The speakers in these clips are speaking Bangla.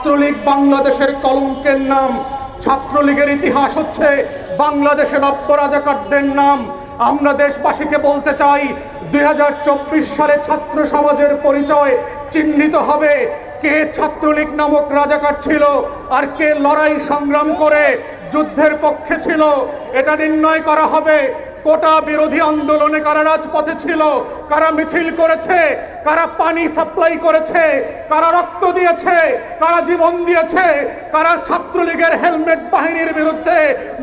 ছাত্রলীগ বাংলাদেশের কলঙ্কের নাম। ছাত্রলীগের ইতিহাস হচ্ছে বাংলাদেশের নব্য রাজাকারদের নাম। আমরা দেশবাসীকে বলতে চাই 2024 সালে ছাত্র সমাজের পরিচয় চিহ্নিত হবে কে ছাত্রলীগ নামক রাজাকার ছিল আর কে লড়াই সংগ্রাম করে যুদ্ধের পক্ষে ছিল। এটা নির্ণয় করা হবে কোটা বিরোধী আন্দোলনে কারা রাজপথে ছিল, কারা মিছিল করেছে, কারা পানি সাপ্লাই করেছে, কারা রক্ত দিয়েছে, কারা জীবন দিয়েছে, কারা ছাত্রলীগের হেলমেট বাহিনীর বিরুদ্ধে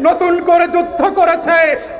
নতুন করে যুদ্ধ করেছে।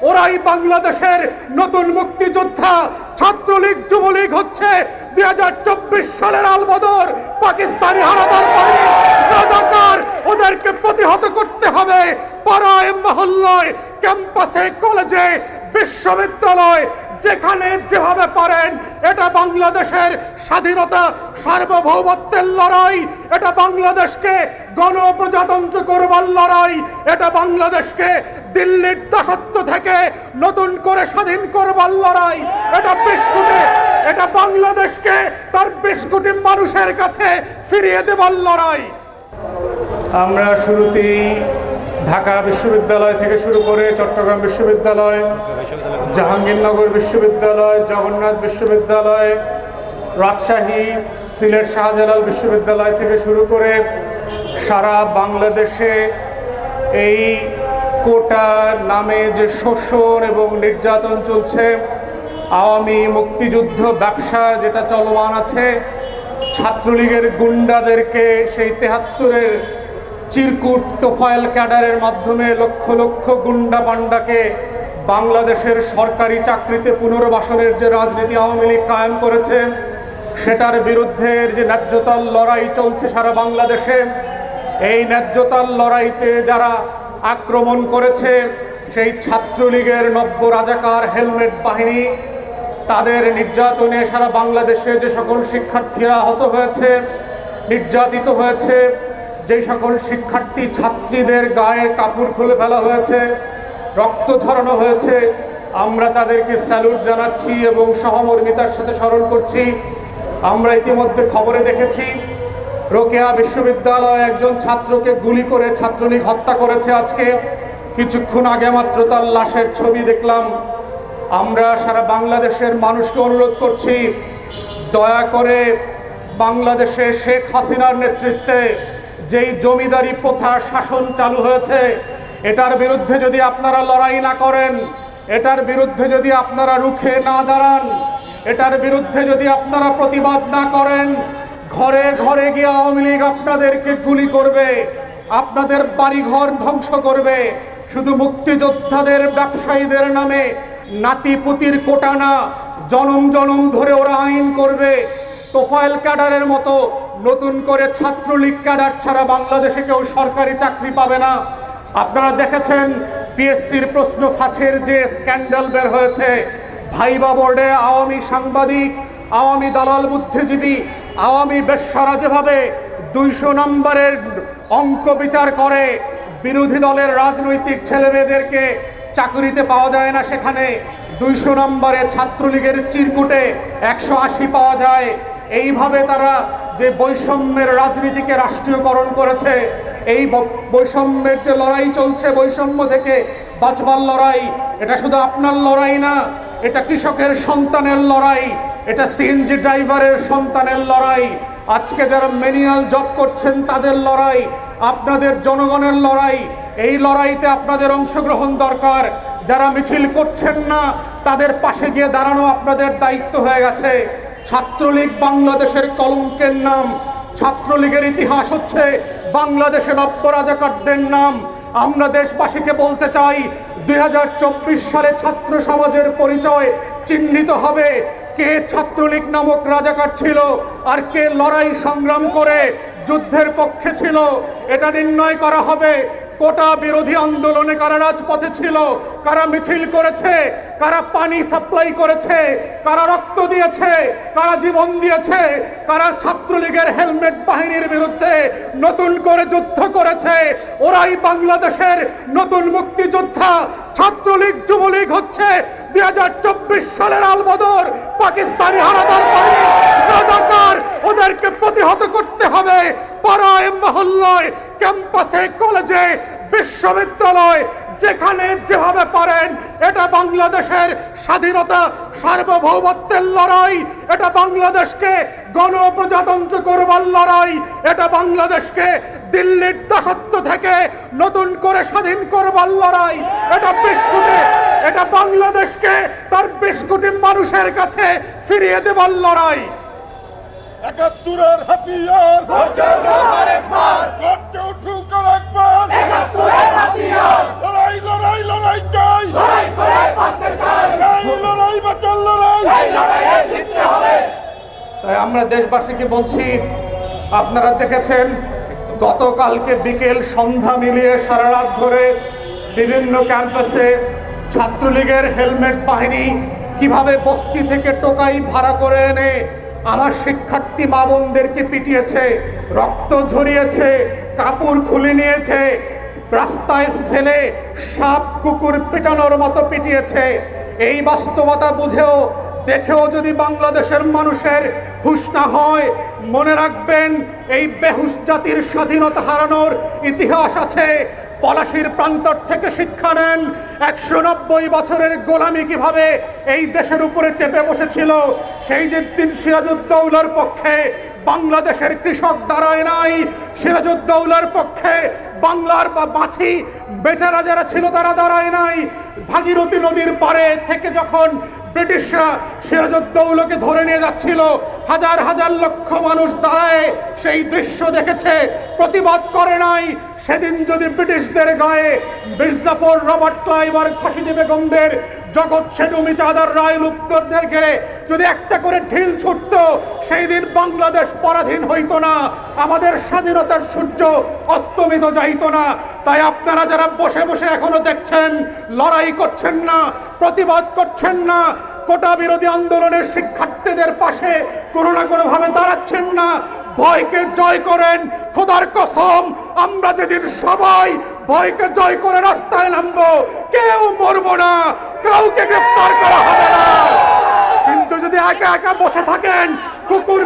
ওরাই বাংলাদেশের নতুন মুক্তিযোদ্ধা। ছাত্রলীগ যুবলীগ হচ্ছে 2024 সালের আলবদর পাকিস্তানি হানাদার বাহিনী রাজাকার। ওদেরকে প্রতিহত করতে হবে পাড়ায় মহল্লায়, ক্যাম্পাসে, কলেজে, বিশ্ববিদ্যালয়, যেখানে যেভাবে পারেন। এটা বাংলাদেশের স্বাধীনতা সার্বভৌমত্বের লড়াই, এটা বাংলাদেশকে গণপ্রজাতন্ত্র করবার লড়াই, এটা বাংলাদেশকে দিল্লির দাসত্ব থেকে নতুন করে স্বাধীন করবার লড়াই, এটা বাংলাদেশকে তার 20 কোটি মানুষের কাছে ফিরিয়ে দেবার লড়াই। আমরা শুরুতেই ঢাকা বিশ্ববিদ্যালয় থেকে শুরু করে চট্টগ্রাম বিশ্ববিদ্যালয়, জাহাঙ্গীরনগর বিশ্ববিদ্যালয়, জগন্নাথ বিশ্ববিদ্যালয়, রাজশাহী, সিলেট শাহজালাল বিশ্ববিদ্যালয় থেকে শুরু করে সারা বাংলাদেশে এই কোটা নামে যে শোষণ এবং নির্যাতন চলছে, আওয়ামী মুক্তিযুদ্ধ ব্যবসার যেটা চলমান আছে, ছাত্রলীগের গুন্ডাদেরকে সেই 73-এর চিরকুট তোফায়েল ক্যাডারের মাধ্যমে লক্ষ লক্ষ গুন্ডা পান্ডাকে বাংলাদেশের সরকারি চাকরিতে পুনর্বাসনের যে রাজনীতি আওয়ামী লীগ কায়েম করেছে, সেটার বিরুদ্ধে যে ন্যায্যতার লড়াই চলছে সারা বাংলাদেশে, এই ন্যায্যতার লড়াইতে যারা আক্রমণ করেছে সেই ছাত্রলীগের নব্য রাজাকার হেলমেট বাহিনী, তাদের নির্যাতনে সারা বাংলাদেশে যে সকল শিক্ষার্থীরা আহত হয়েছে, নির্যাতিত হয়েছে, যে সকল শিক্ষার্থী ছাত্রীদের গায়ের কাপড় খুলে ফেলা হয়েছে, রক্ত ঝরানো হয়েছে, আমরা তাদেরকে স্যালুট জানাচ্ছি এবং সহমর্মিতার সাথে স্মরণ করছি। আমরা ইতিমধ্যে খবরে দেখেছি রোকেয়া বিশ্ববিদ্যালয়ে একজন ছাত্রকে গুলি করে ছাত্রলীগ হত্যা করেছে। আজকে কিছুক্ষণ আগে মাত্র তার লাশের ছবি দেখলাম। আমরা সারা বাংলাদেশের মানুষকে অনুরোধ করছি, দয়া করে বাংলাদেশে শেখ হাসিনার নেতৃত্বে যেই জমিদারি প্রথা শাসন চালু হয়েছে, এটার বিরুদ্ধে যদি আপনারা লড়াই না করেন, এটার বিরুদ্ধে যদি আপনারা রুখে না দাঁড়ান, এটার বিরুদ্ধে যদি আপনারা প্রতিবাদ না করেন, ঘরে ঘরে গিয়ে আওয়ামী লীগ আপনাদেরকে গুলি করবে, আপনাদের বাড়িঘর ধ্বংস করবে। শুধু মুক্তিযোদ্ধাদের ব্যবসায়ীদের নামে নাতিপুতির কোটা না, জনম জনম ধরে ওরা আইন করবে। তোফায়েল ক্যাডারের মতো নতুন করে ছাত্রলীগ ক্যাডার ছাড়া বাংলাদেশে কেউ সরকারি চাকরি পাবে না। আপনারা দেখেছেন পিএসসির প্রশ্ন ফাঁসের যে স্ক্যান্ডাল বের হয়েছে, ভাইবা বোর্ডে আওয়ামী সাংবাদিক, আওয়ামী দালাল বুদ্ধিজীবী, আওয়ামী বেশ্যারা যেভাবে 200 নম্বরের অঙ্ক বিচার করে বিরোধী দলের রাজনৈতিক ছেলেমেয়েদেরকে চাকরিতে পাওয়া যায় না, সেখানে 200 নম্বরে ছাত্রলীগের চিরকুটে 180 পাওয়া যায়। এইভাবে তারা যে বৈষম্যের রাজনীতিকে রাষ্ট্রীয়করণ করেছে, এই বৈষম্যের যে লড়াই চলছে, বৈষম্য থেকে বাঁচবার লড়াই, এটা শুধু আপনার লড়াই না, এটা কৃষকের সন্তানের লড়াই, এটা সিএনজি ড্রাইভারের সন্তানের লড়াই, আজকে যারা ম্যানুয়াল জব করছেন তাদের লড়াই, আপনাদের জনগণের লড়াই। এই লড়াইতে আপনাদের অংশগ্রহণ দরকার। যারা মিছিল করছেন না তাদের পাশে গিয়ে দাঁড়ানো আপনাদের দায়িত্ব হয়ে গেছে। ছাত্রলীগ বাংলাদেশের কলঙ্কের নাম। ছাত্রলীগের ইতিহাস হচ্ছে বাংলাদেশের নব্য রাজাকারদের নাম। আমরা দেশবাসীকে বলতে চাই 2024 সালে ছাত্র সমাজের পরিচয় চিহ্নিত হবে কে ছাত্রলীগ নামক রাজাকার ছিল আর কে লড়াই সংগ্রাম করে যুদ্ধের পক্ষে ছিল। এটা নির্ণয় করা হবে কোটা বিরোধী আন্দোলনে কারা রাজপথে ছিল, কারা মিছিল করেছে, কারা পানি সাপ্লাই করেছে, কারা রক্ত দিয়েছে, কারা জীবন দিয়েছে, কারা ছাত্রলীগের হেলমেট বাহিনীর বিরুদ্ধে নতুন করে যুদ্ধ করেছে। ওরাই বাংলাদেশের নতুন মুক্তিযোদ্ধা। ছাত্রলীগ যুবলীগ হচ্ছে 2024 সালের আলবদর পাকিস্তানি হানাদার বাহিনী রাজাকার। ওদেরকে প্রতিহত করতে হবে পাড়ায় মহল্লায়। মহল্লায়, ক্যাম্পাসে, কলেজে, বিশ্ববিদ্যালয়, যেখানে যেভাবে পারেন এটা বাংলাদেশের স্বাধীনতা সার্বভৌমত্বের লড়াই, এটা বাংলাদেশকে গণপ্রজাতন্ত্র করবার লড়াই, এটা বাংলাদেশকে দিল্লির দাসত্ব থেকে নতুন করে স্বাধীন করবার লড়াই, এটা বাংলাদেশকে তার 20 কোটি মানুষের কাছে ফিরিয়ে দেবার লড়াই। ৭১-এর হাতিয়ার গর্জে উঠুক আরেকবার। ৭১-এর হাতিয়ার লড়াই লড়াই লড়াই চাই, লড়াই করে বাঁচতে চাই, এই লড়াই বাঁচার লড়াই, এই লড়াইয়ে জিততে হবে। তাই আমরা দেশবাসীকে বলছি, আপনারা দেখেছেন গতকালকে বিকেল সন্ধ্যা মিলিয়ে সারা রাত ধরে বিভিন্ন ক্যাম্পাসে ছাত্রলীগের হেলমেট বাহিনী কিভাবে বস্তি থেকে টোকাই ভাড়া করে এনে আমার শিক্ষার্থী মা বোনদেরকে পিটিয়েছে, রক্ত ঝরিয়েছে, কাপড় খুলে নিয়েছে, রাস্তায় ফেলে সাপ কুকুর পিটানোর মতো পিটিয়েছে। এই বাস্তবতা বুঝেও দেখেও যদি বাংলাদেশের মানুষের হুঁশ না হয়, মনে রাখবেন এই বেহুশ জাতির স্বাধীনতা হারানোর ইতিহাস আছে। পলাশির প্রান্তর থেকে শিক্ষা নেন, 190 বছরের গোলামি কিভাবে এই দেশের উপরে চেপে বসেছিল। সেই যে দিন সিরাজউদ্দৌলার পক্ষে বাংলাদেশের কৃষক দাঁড়ায় নাই, সিরাজউদ্দৌলার পক্ষে বাংলার বা মাছি বেচারা যারা ছিল তারা দাঁড়ায় নাই। ভাগীরথী নদীর পাড়ে থেকে যখন ব্রিটিশরা সিরাজউদ্দৌলাকে ধরে নিয়ে যাচ্ছিল, হাজার হাজার লক্ষ মানুষ দাঁড়ায় সেই দৃশ্য দেখেছে, প্রতিবাদ করে নাই। সেদিন যদি ব্রিটিশদের গায়ে মির্জাফর, রবার্ট ক্লাইভ আর খসিদি বেগমদের, জগৎ সেটু, মিচাঁদার রায়, লুপ্তরদের ঘেরে যদি একটা করে ঢিল ছুটত, সেই দিন বাংলাদেশ পরাধীন হইতো না, আমাদের স্বাধীনতার সূর্য অস্তমিত যাইতো না। তাই আপনারা যারা বসে বসে এখনো দেখছেন, লড়াই করছেন না, প্রতিবাদ করছেন না, কোটা বিরোধী আন্দোলনের শিক্ষার্থীদের পাশে কোনো না কোনোভাবে দাঁড়াচ্ছেন না, ভয়কে জয় করেন। খোদার কসম, আমরা যেদিন সবাই ভয়কে জয় করে রাস্তায় নামবো, কেউ মরবো না, কাউকে গ্রেফতার করা হবে না। কিন্তু যদি একা একা বসে থাকেন, কুকুর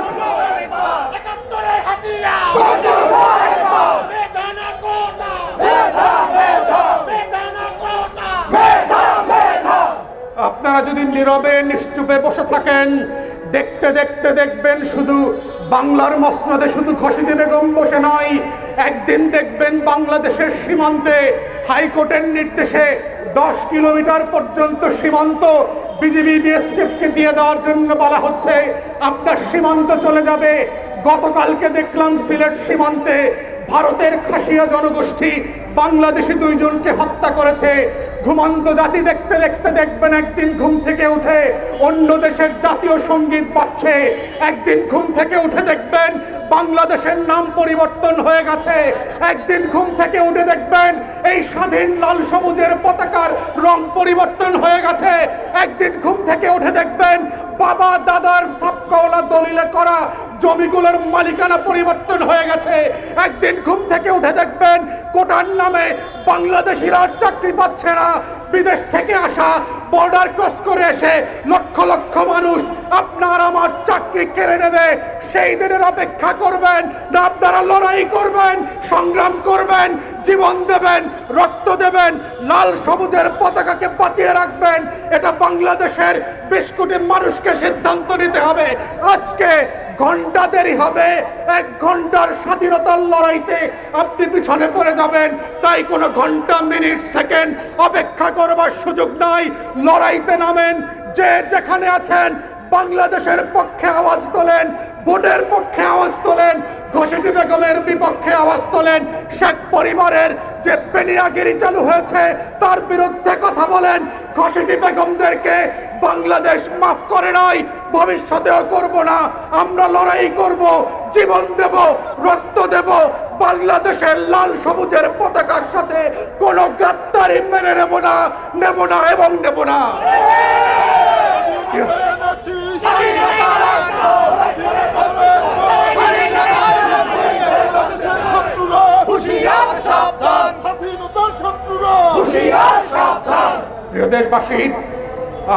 আপনারা যদি নীরবে নিশ্চুপে বসে থাকেন, দেখতে দেখতে দেখবেন শুধু বাংলার মসনদে শুধু খসিদি বেগম বসে নয়, একদিন দেখবেন বাংলাদেশের সীমান্তে হাইকোর্টের নির্দেশে 10 কিলোমিটার পর্যন্ত সীমান্ত বিজিবি বিএসএফকে দিয়ে দেওয়ার জন্য বলা হচ্ছে। আপনার সীমান্ত চলে যাবে। গতকালকে দেখলাম সিলেট সীমান্তে ভারতের খাসিয়া জনগোষ্ঠী বাংলাদেশি 2 জনকে হত্যা করেছে। ঘুমন্ত জাতি দেখতে দেখতে দেখবেন একদিন ঘুম থেকে উঠে অন্য দেশের জাতীয় সঙ্গীত বাজছে, একদিন ঘুম থেকে উঠে দেখবেন বাংলাদেশের নাম পরিবর্তন হয়ে গেছে, একদিন ঘুম থেকে উঠে দেখবেন এই স্বাধীন লাল সবুজের পতাকার রং পরিবর্তন হয়ে গেছে, একদিন ঘুম থেকে উঠে দেখবেন বাবা দাদার সাবকওয়ালা দলিলে করা জমিগুলোর মালিকানা পরিবর্তন হয়ে গেছে, একদিন ঘুম থেকে উঠে দেখবেন কোটার নামে বাংলাদেশিরা চাকরি পাচ্ছে না, বিদেশ থেকে আসা বর্ডার ক্রস করে এসে লক্ষ লক্ষ মানুষ আপনার আমার চাকরি কেড়ে নেবে। সেই দিনের অপেক্ষা করবেন না আপনারা লড়াই করবেন, সংগ্রাম করবেন, জীবন দেবেন, রক্ত দেবেন, লাল সবুজের পতাকাকে বাঁচিয়ে রাখবেন? এটা বাংলাদেশের 20 কোটি মানুষকে সিদ্ধান্ত নিতে হবে। আজকে ঘন্টা দেরি হবে, 1 ঘন্টার স্বাধীনতার লড়াইতে আপনি পিছনে পড়ে যাবেন। তাই কোনো ঘন্টা, মিনিট, সেকেন্ড অপেক্ষা করবার সুযোগ নাই। লড়াইতে নামেন, যে যেখানে আছেন বাংলাদেশের পক্ষে আওয়াজ তোলেন, ভোটের পক্ষে আওয়াজ তোলেন, খসিদি বেগমের বিপক্ষে আওয়াজ তোলেন, শেখ পরিবারের যে বেনিয়াগিরি চালু হয়েছে তার বিরুদ্ধে কথা বলেন। খসিদি বেগমদেরকে বাংলাদেশ মাফ করে নাই, ভবিষ্যতেও করব না। আমরা লড়াই করব, জীবন দেব, রক্ত দেব। বাংলাদেশের লাল সবুজের পতাকার সাথে কোনো গাদ্দারি মেনে নেব না, নেব না এবং নেব না। প্রিয় দেশবাসী,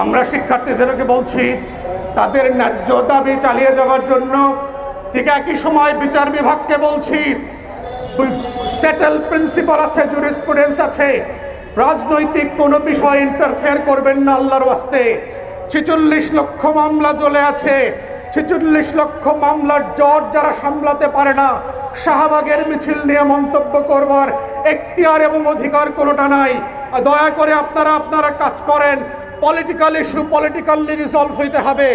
আমরা শিক্ষার্থীদেরকে বলছি তাদের ন্যায্য দাবি চালিয়ে যাওয়ার জন্য। ঠিক একই সময় বিচার বিভাগকে বলছি সেটেল প্রিন্সিপাল আছে, জুরিসপ্রুডেন্স আছে। রাজনৈতিক কোনো বিষয় ইন্টারফেয়ার করবেন না আল্লাহর ওয়াস্তে। 46 লক্ষ মামলা চলে আছে। 46 লক্ষ মামলার জট যারা সামলাতে পারে না, শাহবাগের মিছিল নিয়ে মন্তব্য করবার এখতিয়ার এবং অধিকার কোনোটা নাই। দয়া করে আপনারা কাজ করেন। পলিটিক্যাল ইস্যু পলিটিক্যালি রিজলভ হইতে হবে।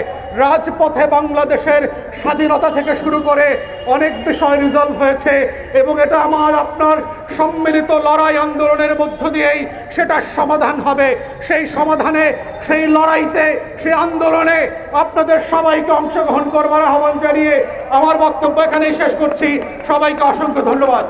রাজপথে বাংলাদেশের স্বাধীনতা থেকে শুরু করে অনেক বিষয় রিজলভ হয়েছে এবং এটা আমার আপনার সম্মিলিত লড়াই আন্দোলনের মধ্য দিয়েই সেটার সমাধান হবে। সেই সমাধানে, সেই লড়াইতে, সেই আন্দোলনে আপনাদের সবাইকে অংশগ্রহণ করবার আহ্বান জানিয়ে আমার বক্তব্য এখানেই শেষ করছি। সবাইকে অসংখ্য ধন্যবাদ।